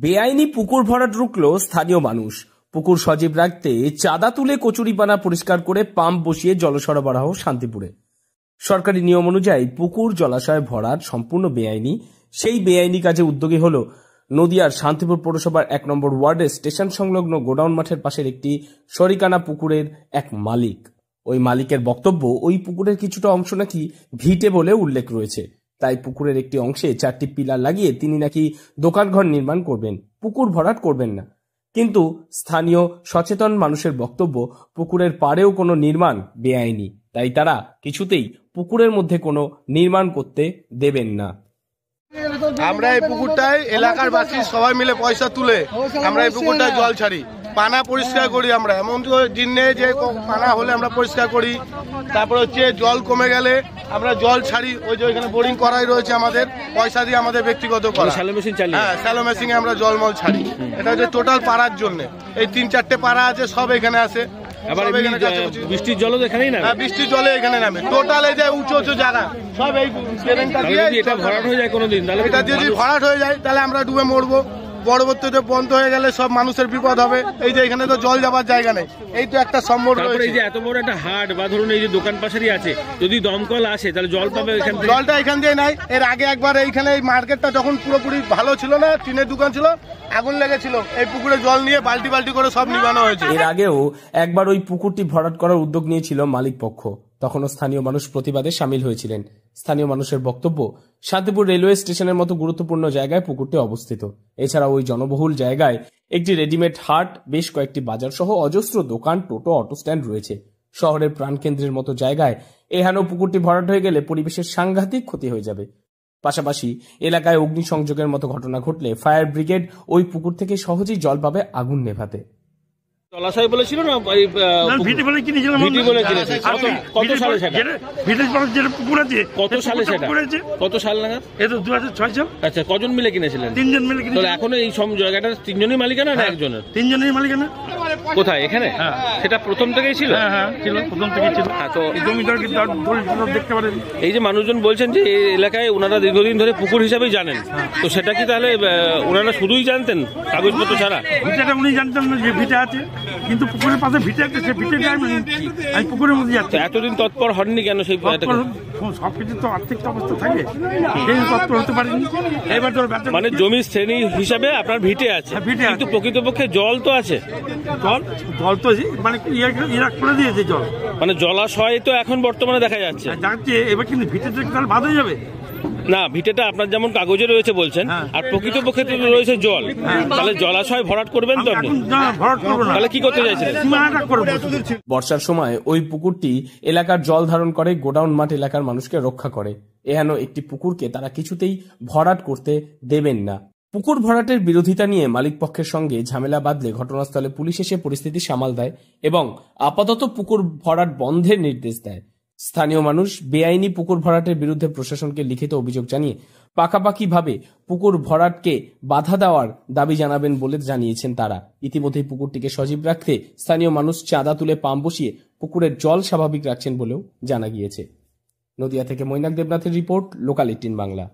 বেআইনি পুকুর ভরাট রুখল স্থানীয় মানুষ। পুকুর সজীব রাখতে চাঁদা তুলে কচুরিপানা পরিষ্কার করে পাম্প বসিয়ে জল সরবরাহ শান্তিপুরে। সরকারি নিয়ম অনুযায়ী পুকুর জলাশয় ভরাট সম্পূর্ণ বেআইনি। সেই বেআইনি কাজে উদ্যোগী হল নদিয়ার শান্তিপুর পৌরসভার 1 নম্বর ওয়ার্ডের স্টেশন সংলগ্ন গোডাউন মাঠের পাশের একটি শরিকানা পুকুরের এক মালিক। ওই মালিকের বক্তব্য, ওই পুকুরের কিছুটা অংশ নাকি ভিটে বলে উল্লেখ রয়েছে, তাই পুকুরের একটি অংশে 4টি পিলার লাগিয়ে তিনি নাকি দোকানঘর নির্মাণ করবেন, পুকুর ভরাট করবেন না। কিন্তু স্থানীয় সচেতন মানুষের বক্তব্য, পুকুরের পাড়েও কোনো নির্মাণ বেআইনি, তাই তারা কিছুতেই পুকুরের মধ্যে কোনো নির্মাণ করতে দেবেন না। আমরা এই পুকুরটায় এলাকার বাসী সবাই মিলে পয়সা তুলে আমরা এই পুকুরটায় জল ছাড়ি, পানা পরিষ্কার করি। আমরা এমন দিনে যে পানা হলে আমরা পরিষ্কার করি, তারপরে হচ্ছে জল কমে গেলে আমরা জল ছাড়ি। ওই যে ওইখানে বোরিং করাই রয়েছে আমাদের, পয়সা দিয়ে আমাদের ব্যক্তিগত করা, হ্যাঁ স্যালো মেশিনে আমরা জলমল ছাড়ি। এটা হচ্ছে টোটাল পাড়ার জন্য। এই 3-4টে পাড়া আছে, সব এখানে আসে। বৃষ্টির জল এখানেই না, বৃষ্টির জলে এখানে নামে। টোটাল এই যে উঁচু উঁচু জায়গা সব এই এটা ভরাট হয়ে যায় কোনোদিন, এটা যদি ভরাট হয়ে যায় তাহলে আমরা ডুবে মরবো। পরবর্তীতে বন্ধ হয়ে গেলে সব মানুষের বিপদ হবে। এই যে এখানে তো জল যাবার জায়গা নেই, এই তো একটা সম্বর রয়েছে। এই যে এত বড় একটা হাট বা ধরুন এই যে দোকান পাশারি আছে, যদি দমকল আসে তাহলে জল পাবে এখান থেকে? জলটা এখান দিয়ে নাই। এর আগে একবার এইখানে এই মার্কেটটা যখন পুরোপুরি ভালো ছিল না, টিনের দোকান ছিল, আগুন লেগেছিল, এই পুকুরে জল নিয়ে বালতি বালতি করে সব নিবানো হয়েছে। এর আগেও একবার ওই পুকুরটি ভরাট করার উদ্যোগ নিয়েছিল মালিক পক্ষ, তখনও স্থানীয় মানুষ প্রতিবাদে সামিল হয়েছিলেন। স্থানীয় মানুষের বক্তব্য, শান্তিপুর রেলওয়ে স্টেশনের মতো গুরুত্বপূর্ণ জায়গায় পুকুরটি অবস্থিত। এছাড়া ওই জনবহুল জায়গায় একটি রেডিমেড হাট, বেশ কয়েকটি বাজার সহ অজস্র দোকান, টোটো, অটো স্ট্যান্ড রয়েছে। শহরের প্রাণকেন্দ্রের মতো জায়গায় এহেন পুকুরটি ভরাট হয়ে গেলে পরিবেশের সাংঘাতিক ক্ষতি হয়ে যাবে। পাশাপাশি এলাকায় অগ্নিসংযোগের মতো ঘটনা ঘটলে ফায়ার ব্রিগেড ওই পুকুর থেকে সহজেই জল পাবে আগুন নেভাতে। জলাশয় বলেছিল না, ভিটে বলে কিনেছিলাম। ভিটে বলে কিনেছে। কত সালে সেটা? ভিটের পাশে যেটা পুকুর আছে। কত সালে সেটা? কত সাল নাগাদ? এটা 2006 সাল। আচ্ছা, কজন মিলে কিনেছিলেন? 3 জন মিলে কিনেছিলেন। তাহলে এখন এই সব জায়গাটার 3 জনই মালিকানা না একজনের? 3 জনেরই মালিকানা। কোথায়? এখানে? সেটা প্রথম থেকেই ছিল? হ্যাঁ ছিল, প্রথম থেকেই ছিল। তো এই জমিদার দেখতে পারেন। এই যে মানুষজন বলছেন যে এই এলাকায় ওনারা দীর্ঘদিন ধরে পুকুর হিসাবেই জানেন, তো সেটা কি তাহলে ওনারা শুধুই জানতেন কাগজপত্র ছাড়া? ভিটাটা উনি জানতেন না যে ভিটা আছে, কিন্তু পুকুরের পাশে ভিটে আছে, সে ভিটেটা আমি পুকুরের মধ্যে যাচ্ছি। এতদিন তৎপর হননি কেন? সেই সবকিছু তো আর্থিক অবস্থা থাকে, সেই তৎপর হতে পারেনি। এবার তো মানে জমি শ্রেণী হিসাবে আপনার ভিটে আছে, কিন্তু প্রকৃতপক্ষে জল তো আছে। জল তো মানে ইরাক করে দিয়েছে জল, মানে জলাশয় তো এখন বর্তমানে দেখা যাচ্ছে। এবার কিন্তু ভিটেটা তাহলে বাদ হয়ে যাবে না? ভিটেটা আপনার যেমন কাগজে রয়েছে বলছেন, আর প্রকৃতপক্ষে রয়েছে জল, তাহলে জলাশয় ভরাট করবেন তো আপনি? তাহলে কি করতে চাইছেন? বর্ষার সময় ওই পুকুরটি এলাকার জল ধারণ করে, গোডাউন মাঠ এলাকার মানুষকে রক্ষা করে। এহেন একটি পুকুরকে তারা কিছুতেই ভরাট করতে দেবেন না। পুকুর ভরাটের বিরোধিতা নিয়ে মালিক পক্ষের সঙ্গে ঝামেলা বাঁধলে ঘটনাস্থলে পুলিশ এসে পরিস্থিতি সামাল দেয় এবং আপাতত পুকুর ভরাট বন্ধের নির্দেশ দেয়। স্থানীয় মানুষ বেআইনি পুকুর ভরাটের বিরুদ্ধে প্রশাসনকে লিখিত অভিযোগ জানিয়ে পাকাপাকিভাবে পুকুর ভরাটকে বাধা দেওয়ার দাবি জানাবেন বলে জানিয়েছেন তারা। ইতিমধ্যেই পুকুরটিকে সজীব রাখতে স্থানীয় মানুষ চাঁদা তুলে পাম্প বসিয়ে পুকুরের জল স্বাভাবিক রাখছেন বলেও জানা গিয়েছে। নদিয়া থেকে মৈনাক দেবনাথের রিপোর্ট, লোকাল 18 বাংলা।